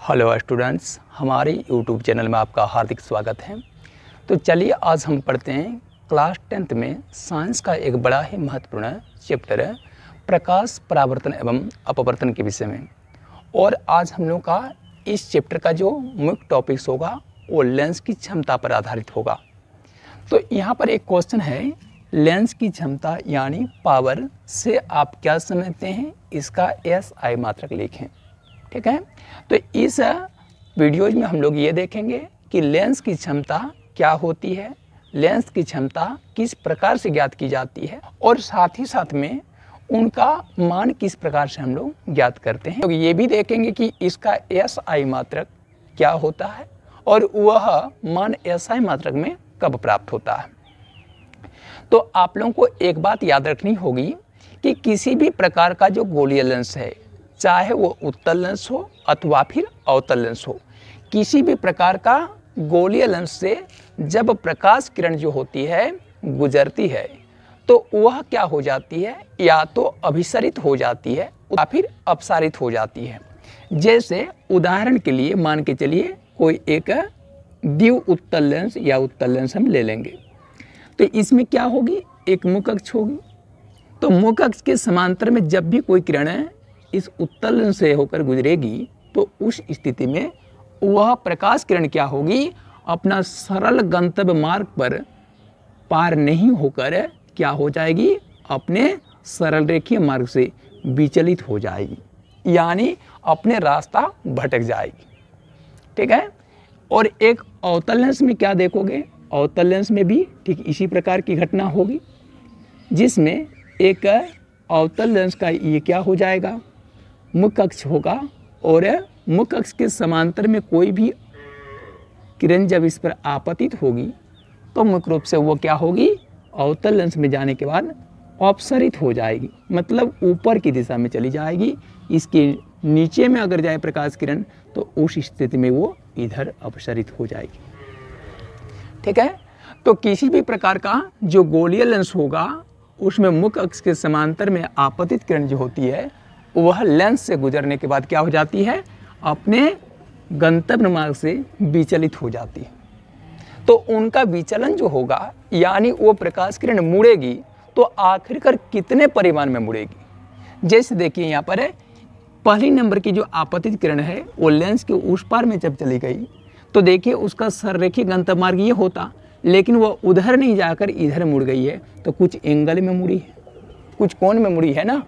Hello students, हमारे YouTube channel में आपका हार्दिक स्वागत है। तो चलिए आज हम पढ़ते हैं क्लास 10th में साइंस का एक बड़ा ही महत्वपूर्ण चैप्टर है प्रकाश परावर्तन एवं अपवर्तन के विषय में। और आज हम लोग का इस चैप्टर का जो मुख्य टॉपिक्स होगा वो लेंस की क्षमता पर आधारित होगा। तो यहाँ पर एक क्वेश्चन है, लेंस की क्षमता यानी पावर से आप क्या समझते हैं, इसका SI मात्रक लिखें। ठीक है, तो इस वीडियोज में हम लोग ये देखेंगे कि लेंस की क्षमता क्या होती है, लेंस की क्षमता किस प्रकार से ज्ञात की जाती है और साथ ही साथ में उनका मान किस प्रकार से हम लोग ज्ञात करते हैं। तो ये भी देखेंगे कि इसका SI मात्रक क्या होता है और वह मान SI मात्रक में कब प्राप्त होता है। तो आप लोगों को एक बात याद रखनी होगी कि किसी भी प्रकार का जो गोलीय लेंस है, चाहे वो उत्तल लेंस हो अथवा फिर अवतल लेंस हो, किसी भी प्रकार का गोलीय लेंस से जब प्रकाश किरण जो होती है गुजरती है तो वह क्या हो जाती है, या तो अभिसरित हो जाती है या फिर अपसारित हो जाती है। जैसे उदाहरण के लिए मान के चलिए कोई एक द्वि उत्तल लेंस या उत्तल लेंस हम ले लेंगे, तो इसमें क्या होगी, एक मुख्य अक्ष होगी। तो मुख्य अक्ष के समांतर में जब भी कोई किरण इस उत्तल लेंस से होकर गुजरेगी तो उस स्थिति में वह प्रकाश किरण क्या होगी, अपना सरल गंतव्य मार्ग पर पार नहीं होकर क्या हो जाएगी, अपने सरल रेखीय मार्ग से विचलित हो जाएगी, यानी अपने रास्ता भटक जाएगी। ठीक है, और एक अवतल लेंस में क्या देखोगे, अवतल लेंस में भी ठीक इसी प्रकार की घटना होगी, जिसमें एक अवतल लेंस का ये क्या हो जाएगा, मुख्य अक्ष होगा और मुख्य अक्ष के समांतर में कोई भी किरण जब इस पर आपतित होगी तो मुख्य रूप से वो क्या होगी, अवतल लेंस में जाने के बाद अपसरित हो जाएगी, मतलब ऊपर की दिशा में चली जाएगी। इसके नीचे में अगर जाए प्रकाश किरण तो उस स्थिति में वो इधर अपसरित हो जाएगी। ठीक है, तो किसी भी प्रकार का जो गोलीय लेंस होगा उसमें मुख्य अक्ष के समांतर में आपतित किरण जो होती है वह लेंस से गुजरने के बाद क्या हो जाती है, अपने गंतव्य मार्ग से विचलित हो जाती है। तो उनका विचलन जो होगा, यानी वो प्रकाश किरण मुड़ेगी तो आखिरकार कितने परिमाण में मुड़ेगी। जैसे देखिए यहाँ पर है, पहली नंबर की जो आपतित किरण है वो लेंस के उस पार में जब चली गई तो देखिए उसका सररेखीय गंतव्य मार्ग ये होता, लेकिन वो उधर नहीं जाकर इधर मुड़ गई है, तो कुछ एंगल में मुड़ी है, कुछ कोण में मुड़ी है ना।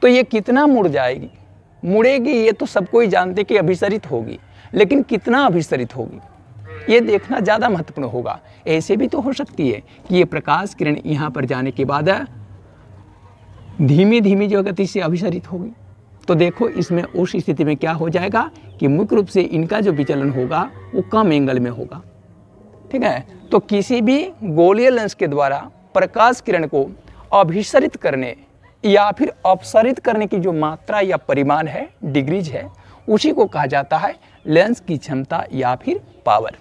तो ये कितना मुड़ जाएगी, मुड़ेगी ये तो सब कोई जानते कि अभिसरित होगी, लेकिन कितना अभिसरित होगी ये देखना ज़्यादा महत्वपूर्ण होगा। ऐसे भी तो हो सकती है कि ये प्रकाश किरण यहाँ पर जाने के बाद धीमी धीमी जो गति से अभिसरित होगी, तो देखो इसमें उस स्थिति में क्या हो जाएगा कि मुख्य रूप से इनका जो विचलन होगा वो कम एंगल में होगा। ठीक है, तो किसी भी गोलीय लेंस के द्वारा प्रकाश किरण को अभिसरित करने या फिर अपसरित करने की जो मात्रा या परिमाण है, डिग्रीज है, उसी को कहा जाता है लेंस की क्षमता या फिर पावर।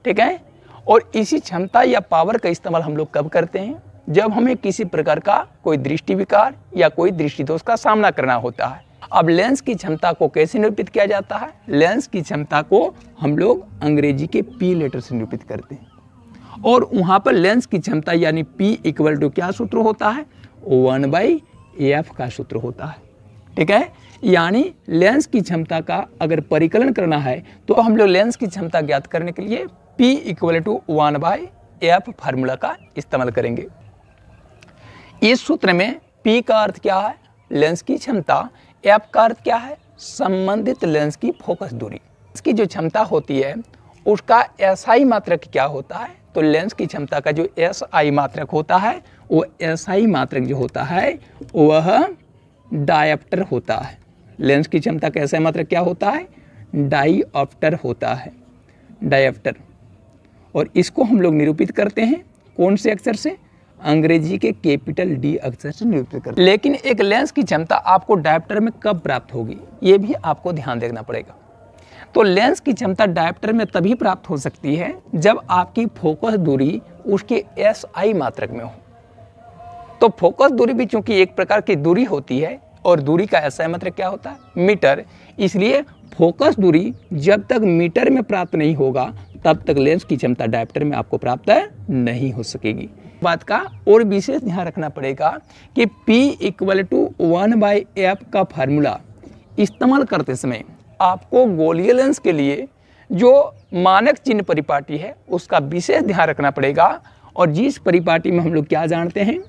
ठीक है, और इसी क्षमता या पावर का इस्तेमाल हम लोग कब करते हैं, जब हमें किसी प्रकार का कोई दृष्टि विकार या कोई दृष्टि दोष का सामना करना होता है। अब लेंस की क्षमता को कैसे निरूपित किया जाता है, लेंस की क्षमता को हम लोग अंग्रेजी के P लेटर से निरूपित करते हैं और वहाँ पर लेंस की क्षमता यानी P इक्वल टू क्या सूत्र होता है, 1/f का सूत्र होता है। ठीक है, यानी लेंस की क्षमता का अगर परिकलन करना है तो हम लोग लेंस की क्षमता ज्ञात करने के लिए P equal to 1/f formula का इस्तेमाल करेंगे। इस सूत्र में P का अर्थ क्या है, लेंस की क्षमता, F का अर्थ क्या है, संबंधित लेंस की फोकस दूरी। इसकी जो क्षमता होती है उसका SI मात्रक क्या होता है, तो लेंस की क्षमता का जो SI मात्रक होता है वो SI मात्रक जो होता है वह डायप्टर होता है। लेंस की क्षमता का SI मात्रक क्या होता है, डायप्टर होता है, डायप्टर। और इसको हम लोग निरूपित करते हैं कौन से अक्षर से, अंग्रेजी के कैपिटल D अक्षर से निरूपित करते हैं। लेकिन एक लेंस की क्षमता आपको डायप्टर में कब प्राप्त होगी ये भी आपको ध्यान देना पड़ेगा। तो लेंस की क्षमता डायप्टर में तभी प्राप्त हो सकती है जब आपकी फोकस दूरी उसके SI मात्रक में हो। तो फोकस दूरी भी चूंकि एक प्रकार की दूरी होती है और दूरी का SI मात्रक क्या होता है, मीटर, इसलिए फोकस दूरी जब तक मीटर में प्राप्त नहीं होगा तब तक लेंस की क्षमता डायप्टर में आपको प्राप्त नहीं हो सकेगी। बात का और विशेष ध्यान रखना पड़ेगा कि P = 1/f का फार्मूला इस्तेमाल करते समय आपको गोलीय लेंस के लिए जो मानक चिन्ह परिपाटी है उसका विशेष ध्यान रखना पड़ेगा। और जिस परिपाटी में हम लोग क्या जानते हैं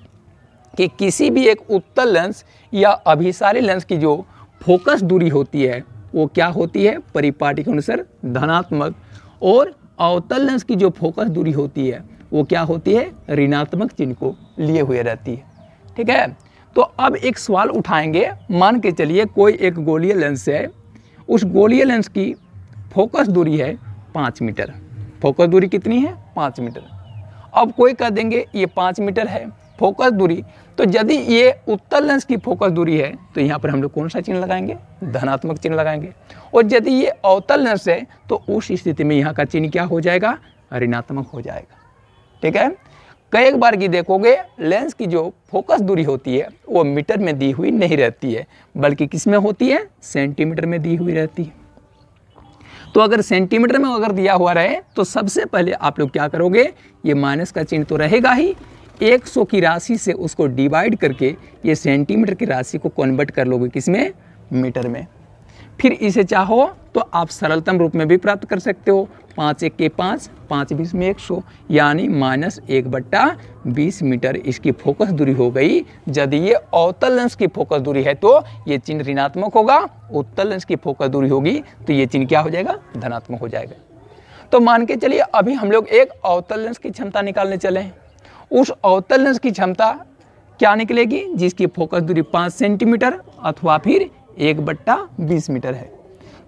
कि किसी भी एक उत्तल लेंस या अभिसारी लेंस की जो फोकस दूरी होती है वो क्या होती है, परिपाटी के अनुसार धनात्मक, और अवतल लेंस की जो फोकस दूरी होती है वो क्या होती है, ऋणात्मक चिन्ह को लिए हुए रहती है। ठीक है, तो अब एक सवाल उठाएंगे। मान के चलिए कोई एक गोलीय लेंस है, उस गोलीय लेंस की फोकस दूरी है 5 मीटर। फोकस दूरी कितनी है, 5 मीटर। अब कोई कह देंगे ये 5 मीटर है फोकस दूरी, तो यदि ये उत्तल लेंस की फोकस दूरी है तो यहाँ पर हम लोग कौन सा चिन्ह लगाएंगे, धनात्मक चिन्ह लगाएंगे। और यदि ये अवतल लेंस है तो उस स्थिति में यहाँ का चिन्ह क्या हो जाएगा, ऋणात्मक हो जाएगा। ठीक है, कई बार की देखोगे लेंस की जो फोकस दूरी होती है वो मीटर में दी हुई नहीं रहती है, बल्कि किस में होती है, सेंटीमीटर में दी हुई रहती है। तो अगर सेंटीमीटर में अगर दिया हुआ रहे तो सबसे पहले आप लोग क्या करोगे, ये माइनस का चिन्ह तो रहेगा ही, 100 की राशि से उसको डिवाइड करके ये सेंटीमीटर की राशि को कन्वर्ट कर लोगे किसमें, मीटर में। फिर इसे चाहो तो आप सरलतम रूप में भी प्राप्त कर सकते हो, 5 × 1 = 5, 5 × 20 = 100, यानी -1/20 मीटर इसकी फोकस दूरी हो गई। यदि ये अवतल लेंस की फोकस दूरी है तो ये चिन्ह ऋणात्मक होगा, उत्तल लेंस की फोकस दूरी होगी तो ये चिन्ह क्या हो जाएगा, धनात्मक हो जाएगा। तो मान के चलिए अभी हम लोग एक अवतल लेंस की क्षमता निकालने चले हैं। उस अवतल लेंस की क्षमता क्या निकलेगी, जिसकी फोकस दूरी 5 सेंटीमीटर अथवा फिर 1/20 मीटर है।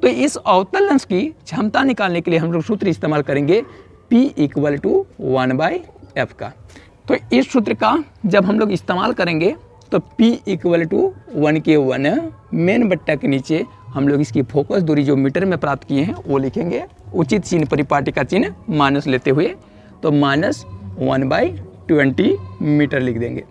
तो इस अवतल लेंस की क्षमता निकालने के लिए हम लोग सूत्र इस्तेमाल करेंगे P = 1/f का। तो इस सूत्र का जब हम लोग इस्तेमाल करेंगे तो P = 1 के 1 मेन बट्टा के नीचे हम लोग इसकी फोकस दूरी जो मीटर में प्राप्त किए हैं वो लिखेंगे, उचित चिन्ह परिपाटी का चिन्ह माइनस लेते हुए, तो -1/20 मीटर लिख देंगे।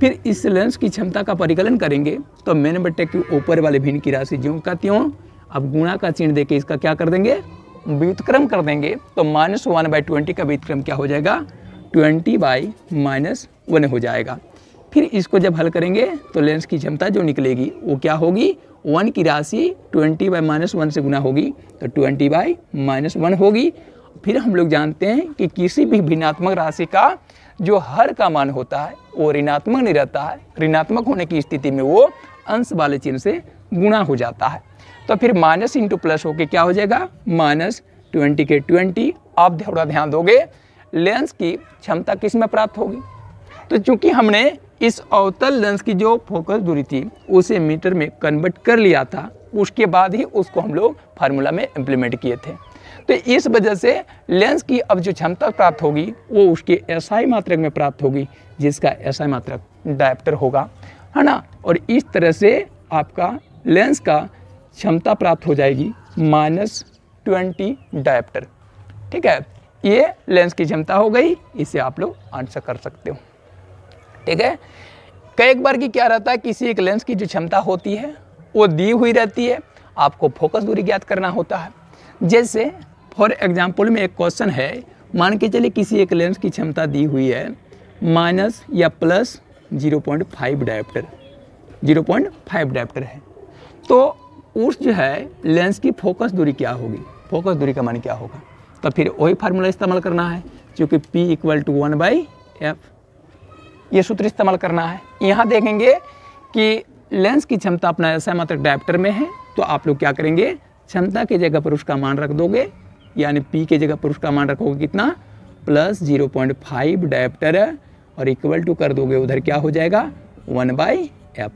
फिर इस लेंस की क्षमता का परिकलन करेंगे तो मेन बट्टे के ऊपर वाले भिन्न की राशि ज्यों का त्यों, अब गुणा का चिन्ह देके इसका क्या कर देंगे, व्युत्क्रम कर देंगे। तो -1/20 का व्युत्क्रम क्या हो जाएगा, 20/-1 हो जाएगा। फिर इसको जब हल करेंगे तो लेंस की क्षमता जो निकलेगी वो क्या होगी, 1 की राशि 20/-1 से गुना होगी तो 20/-1 होगी। फिर हम लोग जानते हैं कि किसी भी भिन्नात्मक राशि का जो हर का मान होता है वो ऋणात्मक नहीं रहता है, ऋणात्मक होने की स्थिति में वो अंश वाले चिन्ह से गुणा हो जाता है। तो फिर माइनस इंटू प्लस होके क्या हो जाएगा, -20 के 20। आप थोड़ा ध्यान दोगे लेंस की क्षमता किस में प्राप्त होगी, तो चूंकि हमने इस अवतल लेंस की जो फोकस दूरी थी उसे मीटर में कन्वर्ट कर लिया था, उसके बाद ही उसको हम लोग फार्मूला में इम्प्लीमेंट किए थे। तो इस वजह से लेंस की अब जो क्षमता प्राप्त होगी वो उसके एसआई मात्रक में प्राप्त होगी, जिसका एसआई मात्रक डायप्टर होगा, है ना। और इस तरह से आपका लेंस का क्षमता प्राप्त हो जाएगी -20 डायप्टर। ठीक है, ये लेंस की क्षमता हो गई, इसे आप लोग आंसर कर सकते हो। ठीक है, कई बार की क्या रहता है, किसी एक लेंस की जो क्षमता होती है वो दी हुई रहती है, आपको फोकस दूरी ज्ञात करना होता है। जैसे फॉर एग्जाम्पल में एक क्वेश्चन है, मान के चलिए किसी एक लेंस की क्षमता दी हुई है माइनस या प्लस 0.5 डायप्टर, 0.5 डायप्टर है, तो उस जो है लेंस की फोकस दूरी क्या होगी, फोकस दूरी का मान क्या होगा, तो फिर वही फार्मूला इस्तेमाल करना है, क्योंकि P = 1/f ये सूत्र इस्तेमाल करना है। यहाँ देखेंगे कि लेंस की क्षमता अपना ऐसा मात्रक डायप्टर में है, तो आप लोग क्या करेंगे, क्षमता की जगह पर उसका मान रख दोगे, यानी P की जगह पर उसका मान रखोगे कितना, +0.5 डायप्टर और इक्वल टू कर दोगे उधर क्या हो जाएगा 1/f।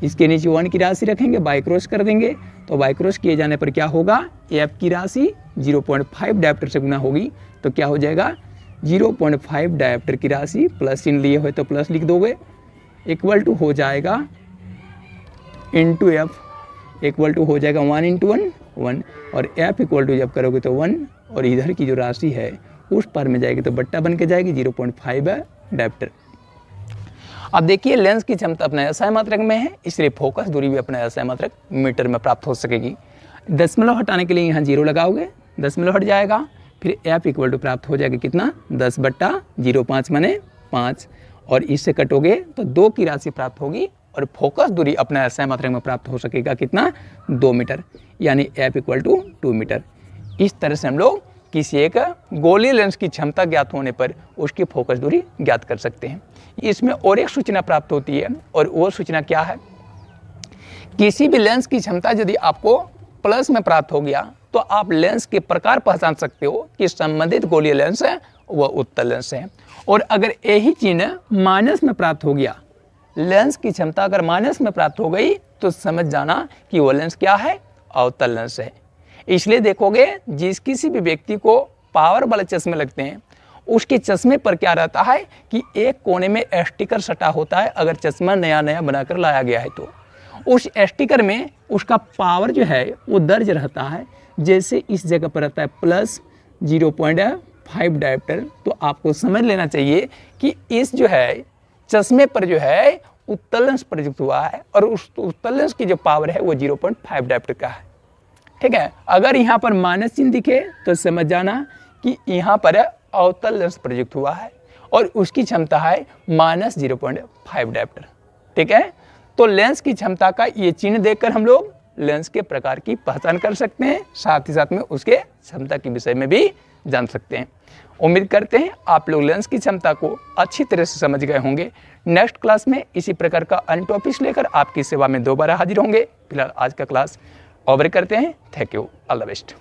इसके नीचे 1 की राशि रखेंगे, बाई क्रॉस कर देंगे, तो बाई क्रॉस किए जाने पर क्या होगा, f की राशि 0.5 डायप्टर से गुना होगी तो क्या हो जाएगा 0.5 डायप्टर की राशि प्लस चिन्ह लिए हुए तो प्लस लिख दोगे, इक्वल टू हो जाएगा इंटू एफ, इक्वल टू हो जाएगा 1 × 1 1, और f इक्वल टू जब करोगे तो 1, और इधर की जो राशि है उस पर में जाएगी तो बट्टा बन के जाएगी 0.5 डायप्टर। अब देखिए लेंस की क्षमता अपना एसआई मात्रक में है, इसलिए फोकस दूरी भी अपना एसआई मात्रक मीटर में प्राप्त हो सकेगी। दशमलव हटाने के लिए यहाँ 0 लगाओगे, दशमलव हट जाएगा, फिर f इक्वल टू प्राप्त हो जाएगा कितना 10/05 माने 5, और इससे कटोगे तो 2 की राशि प्राप्त होगी और फोकस दूरी अपना ऐसा मात्रा में प्राप्त हो सकेगा कितना 2 मीटर, यानी f इक्वल टू 2 मीटर। इस तरह से हम लोग किसी एक गोलीय लेंस की क्षमता ज्ञात होने पर उसकी फोकस दूरी ज्ञात कर सकते हैं। इसमें और एक सूचना प्राप्त होती है, और वो सूचना क्या है, किसी भी लेंस की क्षमता यदि आपको प्लस में प्राप्त हो गया तो आप लेंस के प्रकार पहचान सकते हो कि संबंधित गोलीय लेंस है वह उत्तल लेंस है। और अगर यही चिन्ह माइनस में प्राप्त हो गया, लेंस की क्षमता अगर माइनस में प्राप्त हो गई तो समझ जाना कि वो लेंस क्या है, अवतल लेंस है। इसलिए देखोगे जिस किसी भी व्यक्ति को पावर वाले चश्मे लगते हैं उसके चश्मे पर क्या रहता है कि एक कोने में स्टिकर सटा होता है। अगर चश्मा नया नया बनाकर लाया गया है तो उस स्टिकर में उसका पावर जो है वो दर्ज रहता है। जैसे इस जगह पर रहता है प्लस 0.5 डायोप्टर, तो आपको समझ लेना चाहिए कि इस जो है चश्मे पर जो है उत्तल लेंस प्रयुक्त हुआ है और उस उत्तल लेंस की जो पावर है वो 0.5 डायोप्टर का है। ठीक है, अगर यहाँ पर माइनस चिन्ह दिखे तो समझ जाना कि यहाँ पर अवतल लेंस प्रयुक्त हुआ है और उसकी क्षमता है -0.5 डायोप्टर। ठीक है, तो लेंस की क्षमता का ये चिन्ह देखकर हम लोग लेंस के प्रकार की पहचान कर सकते हैं, साथ ही साथ में उसके क्षमता के विषय में भी जान सकते हैं। उम्मीद करते हैं आप लोग लेंस की क्षमता को अच्छी तरह से समझ गए होंगे। नेक्स्ट क्लास में इसी प्रकार का अन्य टॉपिक्स लेकर आपकी सेवा में दोबारा हाजिर होंगे। फिलहाल आज का क्लास ओवर करते हैं। Thank you, all the best.